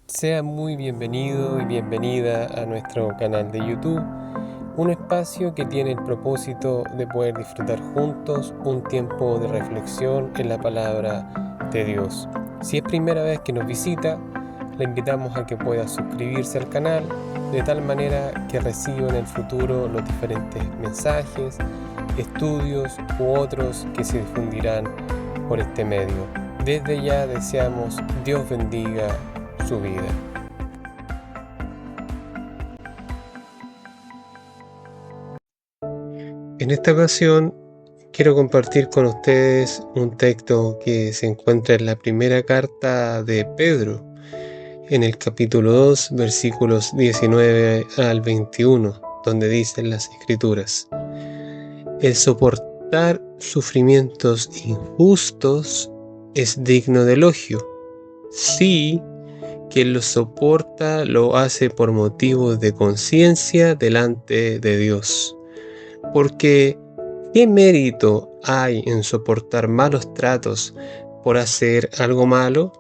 Sea muy bienvenido y bienvenida a nuestro canal de YouTube, un espacio que tiene el propósito de poder disfrutar juntos un tiempo de reflexión en la palabra de Dios. Si es primera vez que nos visita, le invitamos a que pueda suscribirse al canal de tal manera que reciba en el futuro los diferentes mensajes, estudios u otros que se difundirán por este medio. Desde ya deseamos Dios bendiga su vida. En esta ocasión quiero compartir con ustedes un texto que se encuentra en la primera carta de Pedro, en el capítulo 2, versículos 19 al 21, donde dicen las Escrituras: el soportar sufrimientos injustos es digno de elogio. Sí, quien lo soporta lo hace por motivos de conciencia delante de Dios. Porque ¿qué mérito hay en soportar malos tratos por hacer algo malo?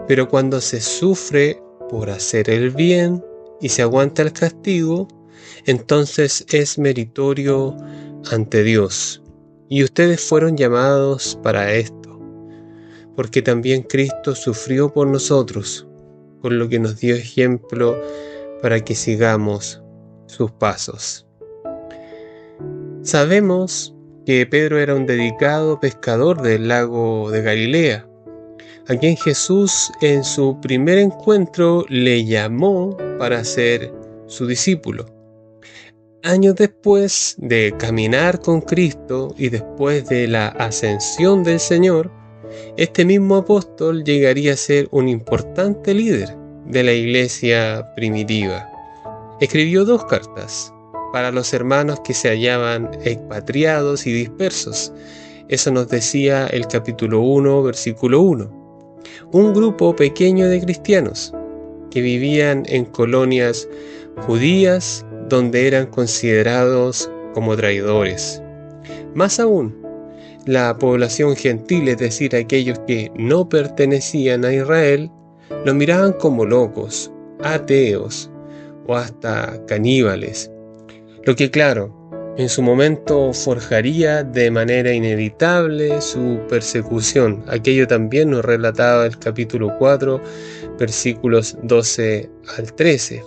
Pero cuando se sufre por hacer el bien y se aguanta el castigo, entonces es meritorio ante Dios. Y ustedes fueron llamados para esto, porque también Cristo sufrió por nosotros, por lo que nos dio ejemplo para que sigamos sus pasos. Sabemos que Pedro era un dedicado pescador del lago de Galilea, a quien Jesús en su primer encuentro le llamó para ser su discípulo. Años después de caminar con Cristo y después de la ascensión del Señor, este mismo apóstol llegaría a ser un importante líder de la iglesia primitiva. Escribió 2 cartas para los hermanos que se hallaban expatriados y dispersos. Eso nos decía el capítulo 1, versículo 1. Un grupo pequeño de cristianos que vivían en colonias judías donde eran considerados como traidores. Más aún, la población gentil, es decir, aquellos que no pertenecían a Israel, los miraban como locos, ateos o hasta caníbales. Lo que, claro, en su momento forjaría de manera inevitable su persecución. Aquello también nos relataba el capítulo 4, versículos 12 al 13.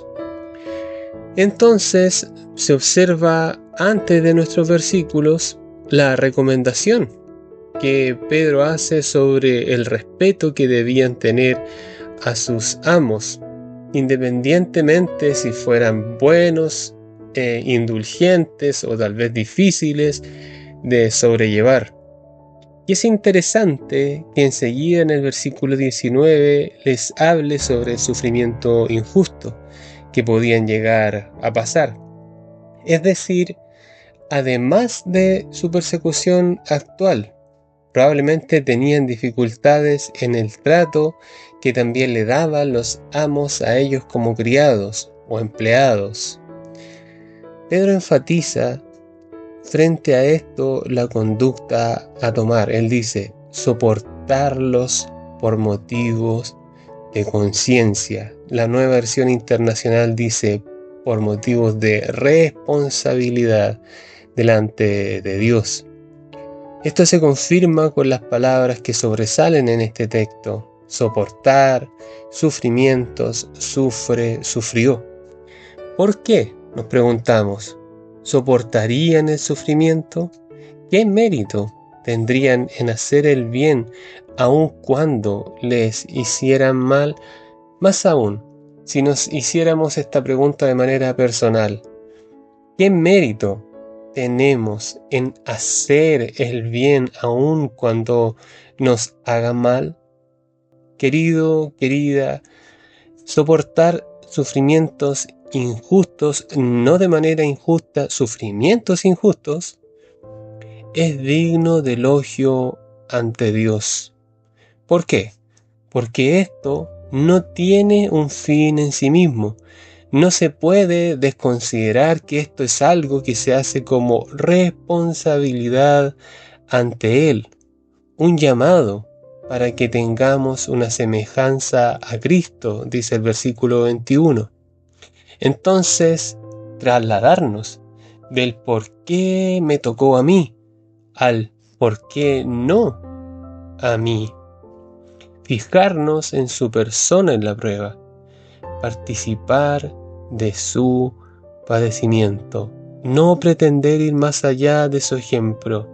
Entonces se observa antes de nuestros versículos la recomendación que Pedro hace sobre el respeto que debían tener a sus amos, independientemente si fueran buenos, indulgentes o tal vez difíciles de sobrellevar. Y es interesante que enseguida en el versículo 19 les hable sobre el sufrimiento injusto que podían llegar a pasar. Es decir, además de su persecución actual, probablemente tenían dificultades en el trato que también le daban los amos a ellos como criados o empleados. Pedro enfatiza frente a esto la conducta a tomar. Él dice: soportarlos por motivos de conciencia. La Nueva Versión Internacional dice: por motivos de responsabilidad delante de Dios. Esto se confirma con las palabras que sobresalen en este texto: soportar, sufrimientos, sufre, sufrió. ¿Por qué? Nos preguntamos. ¿Soportarían el sufrimiento? ¿Qué mérito tendrían en hacer el bien aun cuando les hicieran mal? Más aún, si nos hiciéramos esta pregunta de manera personal, ¿qué mérito tenemos en hacer el bien aun cuando nos hagan mal? Querido, querida, soportar sufrimientos injustos, no de manera injusta, sufrimientos injustos, es digno de elogio ante Dios. ¿Por qué? Porque esto no tiene un fin en sí mismo. No se puede desconsiderar que esto es algo que se hace como responsabilidad ante Él, un llamado para que tengamos una semejanza a Cristo, dice el versículo 21. Entonces, trasladarnos del por qué me tocó a mí al por qué no a mí. Fijarnos en su persona en la prueba, participar de su padecimiento, no pretender ir más allá de su ejemplo.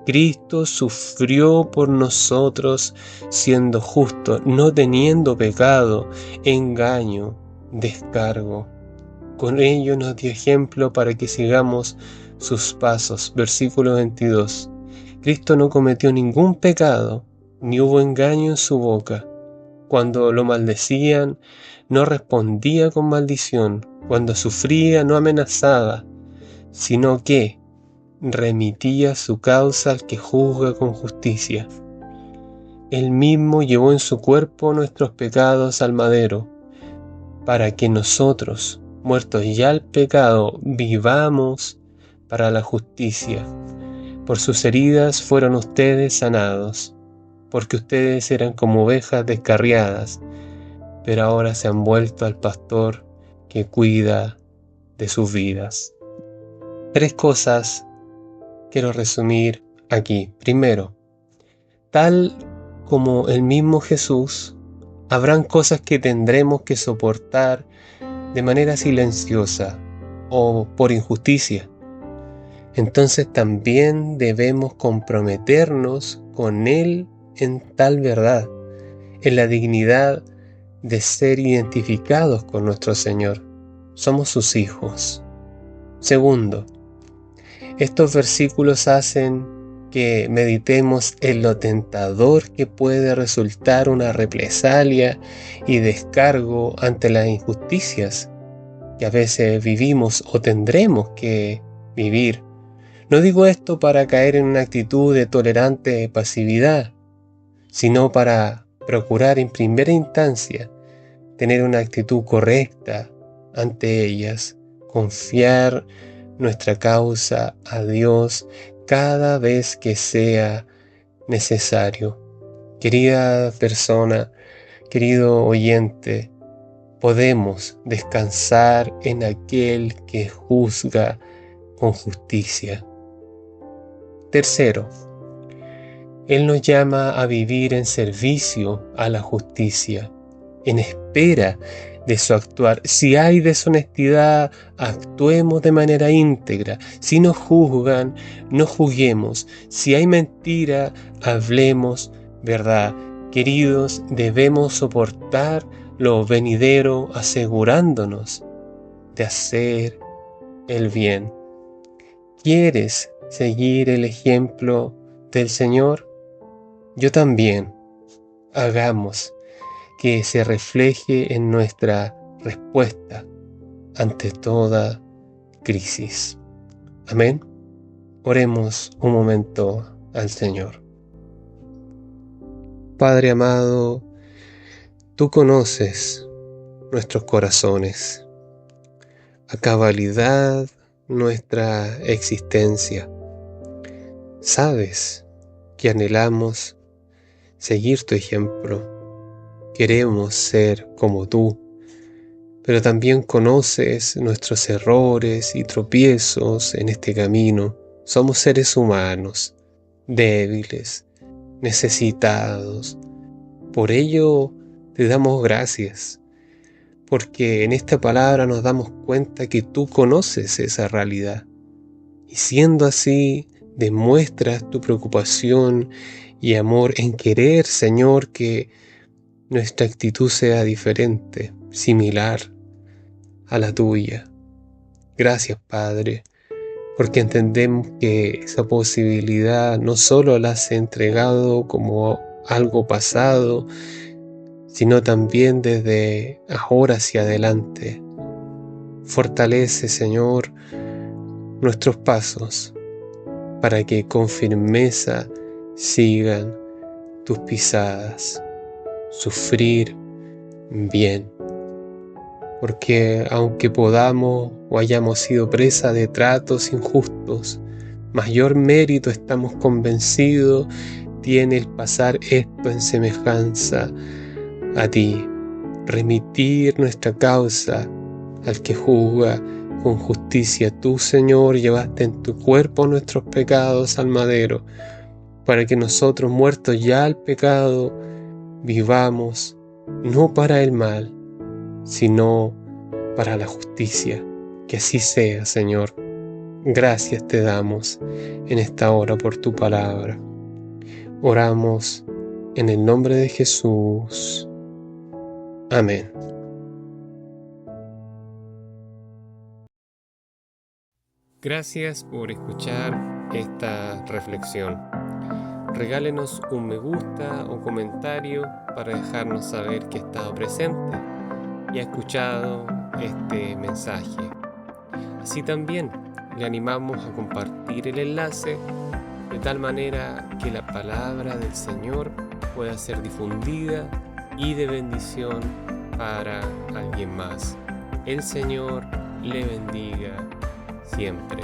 Cristo sufrió por nosotros siendo justo, no teniendo pecado, engaño, descargo. Con ello nos dio ejemplo para que sigamos sus pasos. Versículo 22. Cristo no cometió ningún pecado, ni hubo engaño en su boca. Cuando lo maldecían, no respondía con maldición. Cuando sufría, no amenazaba, sino que remitía su causa al que juzga con justicia. Él mismo llevó en su cuerpo nuestros pecados al madero, para que nosotros, muertos ya al pecado, vivamos para la justicia. Por sus heridas fueron ustedes sanados, porque ustedes eran como ovejas descarriadas, pero ahora se han vuelto al pastor que cuida de sus vidas. 3 cosas quiero resumir aquí. Primero, tal como el mismo Jesús, habrán cosas que tendremos que soportar de manera silenciosa o por injusticia. Entonces también debemos comprometernos con Él en tal verdad, en la dignidad de ser identificados con nuestro Señor. Somos sus hijos. Segundo, estos versículos hacen que meditemos en lo tentador que puede resultar una represalia y descargo ante las injusticias que a veces vivimos o tendremos que vivir. No digo esto para caer en una actitud de tolerante pasividad, sino para procurar en primera instancia tener una actitud correcta ante ellas, confiar nuestra causa a Dios cada vez que sea necesario. Querida persona, querido oyente, podemos descansar en aquel que juzga con justicia. Tercero, Él nos llama a vivir en servicio a la justicia, en espera de su actuar. Si hay deshonestidad, actuemos de manera íntegra. Si nos juzgan, no juzguemos. Si hay mentira, hablemos verdad. Queridos, debemos soportar lo venidero asegurándonos de hacer el bien. ¿Quieres seguir el ejemplo del Señor? Yo también. Hagamos que se refleje en nuestra respuesta ante toda crisis. Amén. Oremos un momento al Señor. Padre amado, tú conoces nuestros corazones, a cabalidad nuestra existencia. Sabes que anhelamos seguir tu ejemplo. Queremos ser como tú, pero también conoces nuestros errores y tropiezos en este camino. Somos seres humanos, débiles, necesitados. Por ello te damos gracias, porque en esta palabra nos damos cuenta que tú conoces esa realidad. Y siendo así, demuestras tu preocupación y amor en querer, Señor, que nuestra actitud sea diferente, similar a la tuya. Gracias, Padre, porque entendemos que esa posibilidad no solo la has entregado como algo pasado, sino también desde ahora hacia adelante. Fortalece, Señor, nuestros pasos para que con firmeza sigan tus pisadas. Sufrir bien, porque aunque podamos o hayamos sido presa de tratos injustos, mayor mérito estamos convencidos tiene el pasar esto en semejanza a ti, remitir nuestra causa al que juzga con justicia. Tú, Señor, llevaste en tu cuerpo nuestros pecados al madero, para que nosotros, muertos ya al pecado, vivamos no para el mal, sino para la justicia. Que así sea, Señor. Gracias te damos en esta hora por tu palabra. Oramos en el nombre de Jesús. Amén. Gracias por escuchar esta reflexión. Regálenos un me gusta o comentario para dejarnos saber que ha estado presente y ha escuchado este mensaje. Así también le animamos a compartir el enlace de tal manera que la palabra del Señor pueda ser difundida y de bendición para alguien más. El Señor le bendiga siempre.